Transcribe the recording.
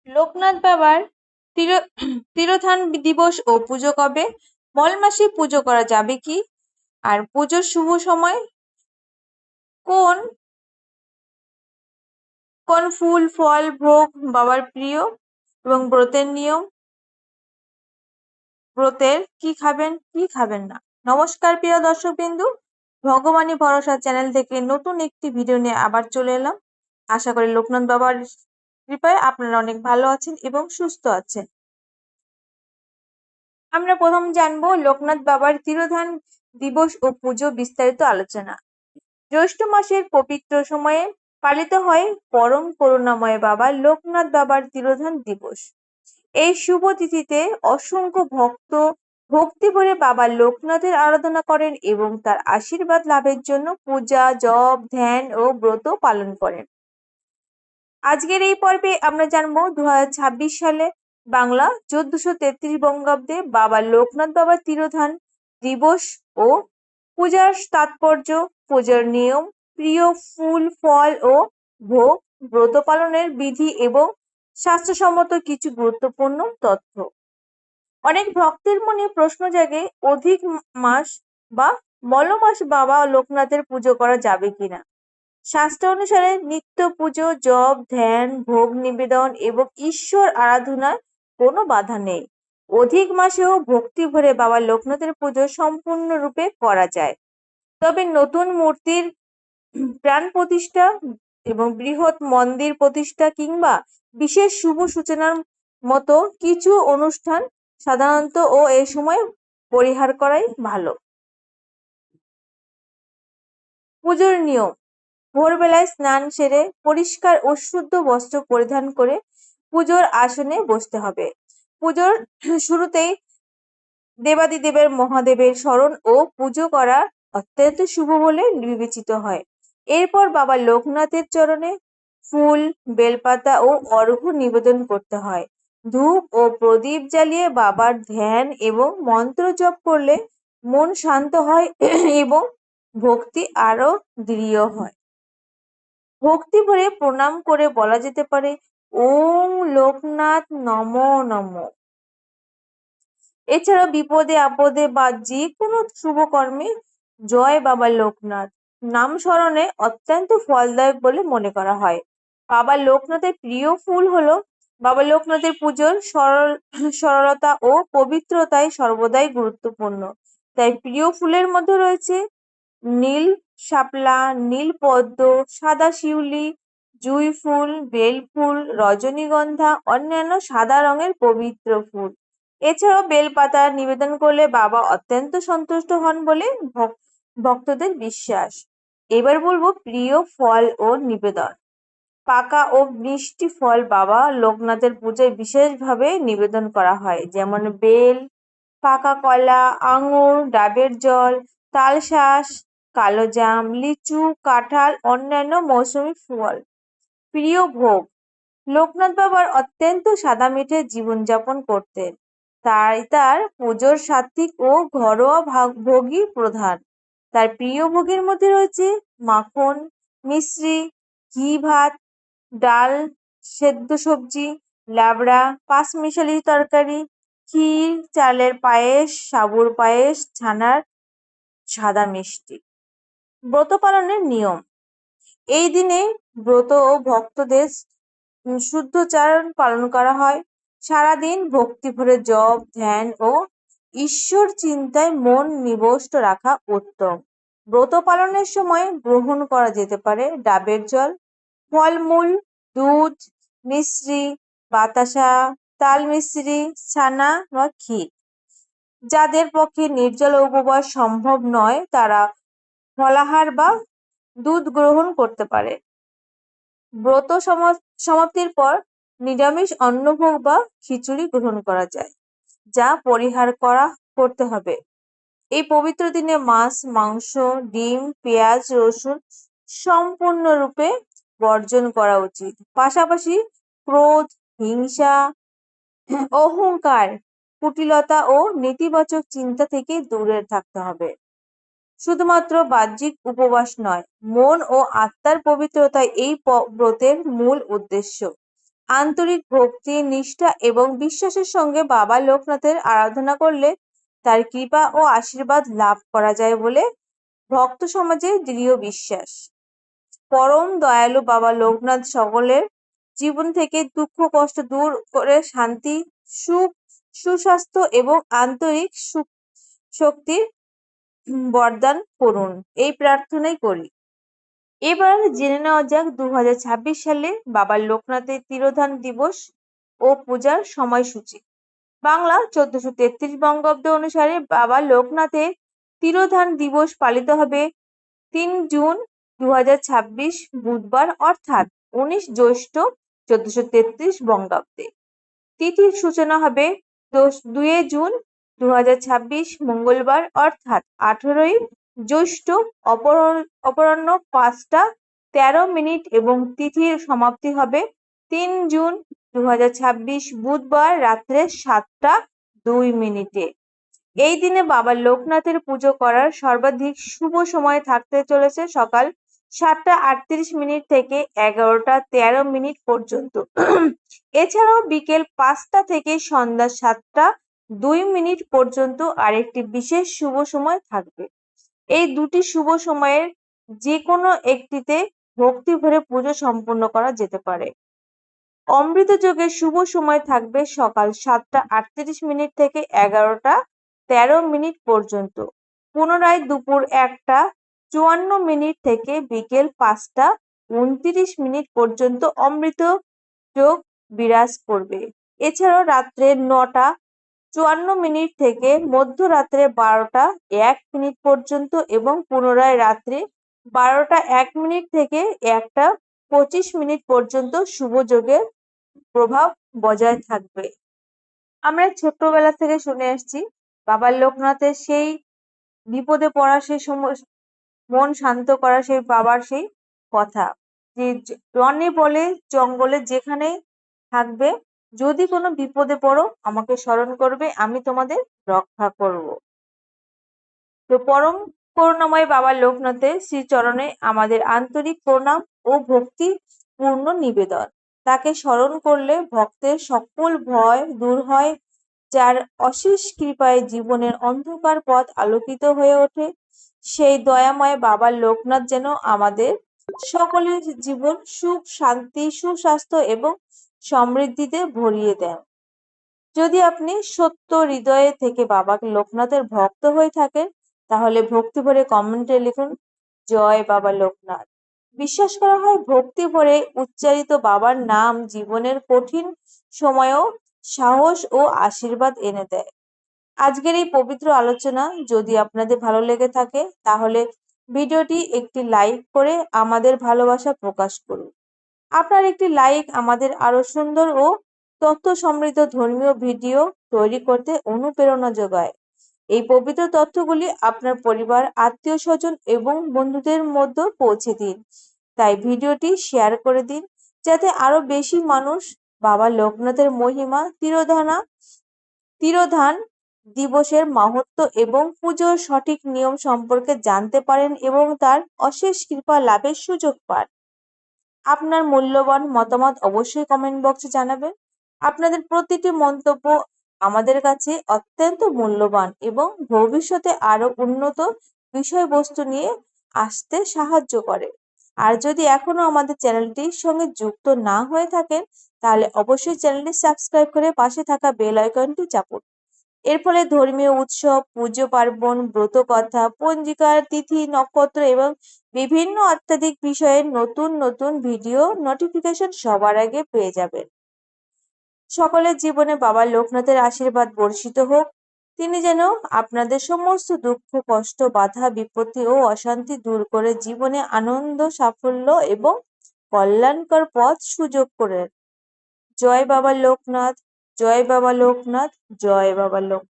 লোকনাথ বাবার তিরোধান দিবস ও পুজো কবে? মল মাসে পুজো করা যাবে কি? আর পুজোর শুভ সময় কোন কোন ফুল ফল ভোগ বাবার প্রিয় এবং ব্রতের নিয়ম, ব্রতের কি খাবেন কি খাবেন না। নমস্কার প্রিয় দর্শকবিন্দু, ভগবানী ভরসা চ্যানেল থেকে নতুন একটি ভিডিও নিয়ে আবার চলে এলাম। আশা করি লোকনাথ বাবার কৃপায় আপনারা অনেক ভালো আছেন এবং সুস্থ আছেন। আমরা প্রথম জানবো লোকনাথ বাবার তিরোধান দিবস ও পুজো বিস্তারিত আলোচনা। জ্যৈষ্ঠ মাসের পবিত্র সময়ে পালিত হয় পরম করুণাময় বাবা লোকনাথ বাবার তিরোধান দিবস। এই শুভ তিথিতে অসংখ্য ভক্ত ভক্তি ভরে বাবা লোকনাথের আরাধনা করেন এবং তার আশীর্বাদ লাভের জন্য পূজা, জপ, ধ্যান ও ব্রত পালন করেন। আজকের এই পর্বে আমরা জানবো 2026 সালে বাংলা 1433 বঙ্গাব্দে বাবা লোকনাথ বাবার তিরোধান দিবস ও পূজার তাৎপর্য, পূজার নিয়ম, প্রিয় ফুল ফল ও ভোগ, ব্রত পালনের বিধি এবং স্বাস্থ্যসম্মত কিছু গুরুত্বপূর্ণ তথ্য। অনেক ভক্তের মনে প্রশ্ন জাগে, অধিক মাস বা মলমাস বাবা লোকনাথের পুজো করা যাবে কিনা। শাস্ত্র অনুসারে নিত্য পুজো, জপ, ধ্যান, ভোগ নিবেদন এবং ঈশ্বর আরাধনার কোনো বাধা নেই। অধিক মাসেও ভক্তি ভরে বাবা লোকনাথের পুজো সম্পূর্ণরূপে করা যায়। তবে নতুন মূর্তির প্রাণ প্রতিষ্ঠা এবং বৃহৎ মন্দির প্রতিষ্ঠা কিংবা বিশেষ শুভ সূচনার মতো কিছু অনুষ্ঠান সাধারণত এই সময় পরিহার করাই ভালো। পুজোর নিয়ম: ভোরবেলায় স্নান সেরে পরিষ্কার ও শুদ্ধ বস্ত্র পরিধান করে পুজোর আসনে বসতে হবে। পুজোর শুরুতেই দেবাদিদেবের মহাদেবের স্মরণ ও পুজো করা অত্যন্ত শুভ বলে বিবেচিত হয়। এরপর বাবা লোকনাথের চরণে ফুল, বেলপাতা ও অর্ঘ্য নিবেদন করতে হয়। ধূপ ও প্রদীপ জ্বালিয়ে বাবার ধ্যান এবং মন্ত্র জপ করলে মন শান্ত হয় এবং ভক্তি আরো দৃঢ় হয়। ভক্তি ভরে প্রণাম করে বলা যেতে পারে, ওম লোকনাথ নমো নমঃ। এছাড়া বিপদে আপদে বা যে কোনো শুভ কর্মে জয় বাবা লোকনাথ নাম স্মরণে অত্যন্ত ফলদায়ক বলে মনে করা হয়। বাবা লোকনাথের প্রিয় ফুল হলো, বাবা লোকনাথের পুজোর সরলতা ও পবিত্রতায় সর্বদাই গুরুত্বপূর্ণ। তাই প্রিয় ফুলের মধ্যে রয়েছে নীল শাপলা, নীল পদ্ম, সাদা শিউলি, জুঁই ফুল, বেল ফুল, রজনীগন্ধা, অন্যান্য সাদা রঙের পবিত্র ফুল। এছাড়াও বেলপাতা নিবেদন করলে বাবা অত্যন্ত সন্তুষ্ট হন বলে ভক্তদের বিশ্বাস। এবার বলবো প্রিয় ফল ও নিবেদন। পাকা ও মিষ্টি ফল বাবা লোকনাথের পূজায় বিশেষভাবে নিবেদন করা হয়, যেমন বেল, পাকা কলা, আঙুর, ডাবের জল, তালশাঁস, কালোজাম, লিচু, কাঁঠাল, অন্যান্য মৌসুমী ফল। প্রিয় ভোগ: লোকনাথ বাবার অত্যন্ত সাদামাটা জীবনযাপন করতেন, তাই তার পুজোর সাত্ত্বিক ও ঘরোয়া ভোগই প্রধান। তার প্রিয় ভোগের মধ্যে রয়েছে মাখন, মিশ্রি, ঘি ভাত, ডাল, সেদ্ধ সবজি, লাবড়া, পাঁচমিশালি তরকারি, ক্ষীর, চালের পায়েস, সাবুর পায়েস, ছানার সাদা মিষ্টি। ব্রত পালনের নিয়ম: এই দিনে ব্রত ও ভক্তদের শুদ্ধোচ্চারণ পালন করা হয়। সারাদিন ভক্তি ভরে জপ, ধ্যান ও ঈশ্বর চিন্তায় মন নিবিষ্ট রাখা উত্তম। ব্রত পালনের সময় গ্রহণ করা যেতে পারে ডাবের জল, ফলমূল, দুধ, মিশ্রি, বাতাসা, তাল মিশ্রি, ছানা বা ক্ষীর। যাদের পক্ষে নির্জল উপবাস সম্ভব নয় তারা ফলাহার বা দুধ গ্রহণ করতে পারে। ব্রত সমাপ্তির পর নিরামিষ অন্নভোগ বা খিচুড়ি গ্রহণ করা যায়, যা পরিহার করতে হবে। এই পবিত্র দিনে মাছ, মাংস, ডিম, পেঁয়াজ, রসুন সম্পূর্ণরূপে বর্জন করা উচিত। পাশাপাশি ক্রোধ, হিংসা, অহংকার, কুটিলতা ও নেতিবাচক চিন্তা থেকে দূরে থাকতে হবে। শুধুমাত্র বাহ্যিক উপবাস নয়, মন ও আত্মার পবিত্রতা এই ব্রতের মূল উদ্দেশ্য। আন্তরিক ভক্তি, নিষ্ঠা এবং বিশ্বাসের সঙ্গে বাবা লোকনাথের আরাধনা করলে তার কৃপা ও আশীর্বাদ লাভ করা যায় বলে ভক্ত সমাজের দৃঢ় বিশ্বাস। পরম দয়ালু বাবা লোকনাথ সকলের জীবন থেকে দুঃখ কষ্ট দূর করে শান্তি, সুখ, সুস্বাস্থ্য এবং আন্তরিক শক্তির বরদান করুন, এই প্রার্থনাই করি। এবার জেনে নেওয়া যাক 2026 সালে বাবা লোকনাথের তিরোধান দিবস ও পূজার সময়সূচি। বাংলা 1433 বঙ্গাব্দ অনুসারে বাবা লোকনাথের তিরোধান দিবস পালিত হবে 3 জুন 2026 বুধবার অর্থাৎ 19 জ্যৈষ্ঠ 1433 বঙ্গাব্দে। তিথির সূচনা হবে 2 জুন 2026 মঙ্গলবার অর্থাৎ 18 জ্যৈষ্ঠ অপরাহ্ন 5টা 13 এবং তিথির সমাপ্তি হবে 3 জুন 2026 বুধবার রাত্রে 7টা 2 এই দিনে বাবা লোকনাথের পুজো করার সর্বাধিক শুভ সময় থাকতে চলেছে সকাল 7টা 38 থেকে 11টা 13 পর্যন্ত। এছাড়াও বিকেল 5টা থেকে সন্ধ্যা 7টা 2 পর্যন্ত আরেকটি বিশেষ শুভ সময় থাকবে। এই দুটি শুভ সময়ের যে কোনো একটিতে ভক্তি ভরে পুজো সম্পূর্ণ করা যেতে পারে। অমৃত যোগের শুভ সময় থাকবে সকাল 7টা 38 থেকে 11টা 13 পর্যন্ত। পুনরায় দুপুর 1টা 54 থেকে বিকেল 5টা 29 পর্যন্ত অমৃত যোগ বিরাজ করবে। এছাড়াও রাত্রে 9টা 54 থেকে মধ্যরাত্রে 12টা 1 পর্যন্ত এবং পুনরায় রাত্রে 12টা 1 থেকে 1টা 25 পর্যন্ত শুভ যোগের প্রভাব বজায় থাকবে। আমরা ছোট্টবেলা থেকে শুনে আসছি বাবা লোকনাথের সেই বিপদে পড়া সেই সময় মন শান্ত করা সেই বাবার সেই কথা যে বনে বলে জঙ্গলে যেখানে থাকবে, যদি কোনো বিপদে পড়ো আমাকে স্মরণ করবে, আমি তোমাদের রক্ষা করব। তো পরম করুণাময় বাবা লোকনাথের শ্রীচরণে আমাদের আন্তরিক প্রণাম ও ভক্তি পূর্ণ নিবেদন। তাকে স্মরণ করলে ভক্তের সকল ভয় দূর হয়, যার অশেষ কৃপায় জীবনের অন্ধকার পথ আলোকিত হয়ে ওঠে। সেই দয়াময় বাবা লোকনাথ যেন আমাদের সকলের জীবন সুখ, শান্তি, সুস্বাস্থ্য এবং সমৃদ্ধিতে ভরিয়ে দেন। যদি আপনি সত্য হৃদয়ে থেকে বাবা লোকনাথের ভক্ত হয়ে থাকেন তাহলে ভক্তি ভরে কমেন্টে লিখুন জয় বাবা লোকনাথ। বিশ্বাস করা হয় ভক্তি ভরে উচ্চারিত বাবার নাম জীবনের কঠিন সময়েও সাহস ও আশীর্বাদ এনে দেয়। আজকের এই পবিত্র আলোচনা যদি আপনাদের ভালো লেগে থাকে তাহলে ভিডিওটি একটি লাইক করে আমাদের ভালোবাসা প্রকাশ করুন। আপনার একটি লাইক আমাদের আরো সুন্দর ও তথ্য সমৃদ্ধ ধর্মীয় ভিডিও তৈরি করতে অনুপ্রেরণা যোগায়। এই পবিত্র তথ্যগুলি আপনার পরিবার, আত্মীয় স্বজন এবং বন্ধুদের মধ্যে পৌঁছে দিন। তাই ভিডিওটি শেয়ার করে দিন যাতে আরো বেশি মানুষ বাবা লোকনাথের মহিমা, তিরোধান দিবসের মাহাত্ম্য এবং পুজোর সঠিক নিয়ম সম্পর্কে জানতে পারেন এবং তার অশেষ কৃপা লাভের সুযোগ পান। আপনার মূল্যবান মতামত অবশ্যই কমেন্ট বক্সে জানাবেন। আপনাদের প্রতিটি মন্তব্য আমাদের কাছে অত্যন্ত মূল্যবান এবং ভবিষ্যতে আরো উন্নত বিষয়বস্তু নিয়ে আসতে সাহায্য করে। আর যদি এখনো আমাদের চ্যানেলটির সঙ্গে যুক্ত না হয়ে থাকেন তাহলে অবশ্যই চ্যানেলটি সাবস্ক্রাইব করে পাশে থাকা বেল আইকনটি চাপুন। এর ফলে ধর্মীয় উৎসব, পুজো পার্বণ, ব্রত কথা, পঞ্জিকার তিথি, নক্ষত্র এবং বিভিন্ন আধ্যাত্মিক বিষয়ের নতুন নতুন ভিডিও নোটিফিকেশন সবার আগে পেয়ে যাবেন। সকলের জীবনে বাবা লোকনাথের আশীর্বাদ বর্ষিত হোক। তিনি যেন আপনাদের সমস্ত দুঃখ, কষ্ট, বাধা, বিপত্তি ও অশান্তি দূর করে জীবনে আনন্দ, সাফল্য এবং কল্যাণকর পথ সুযোগ করেন। জয় বাবা লোকনাথ, জয় বাবা লোকনাথ, জয় বাবা লোকনাথ।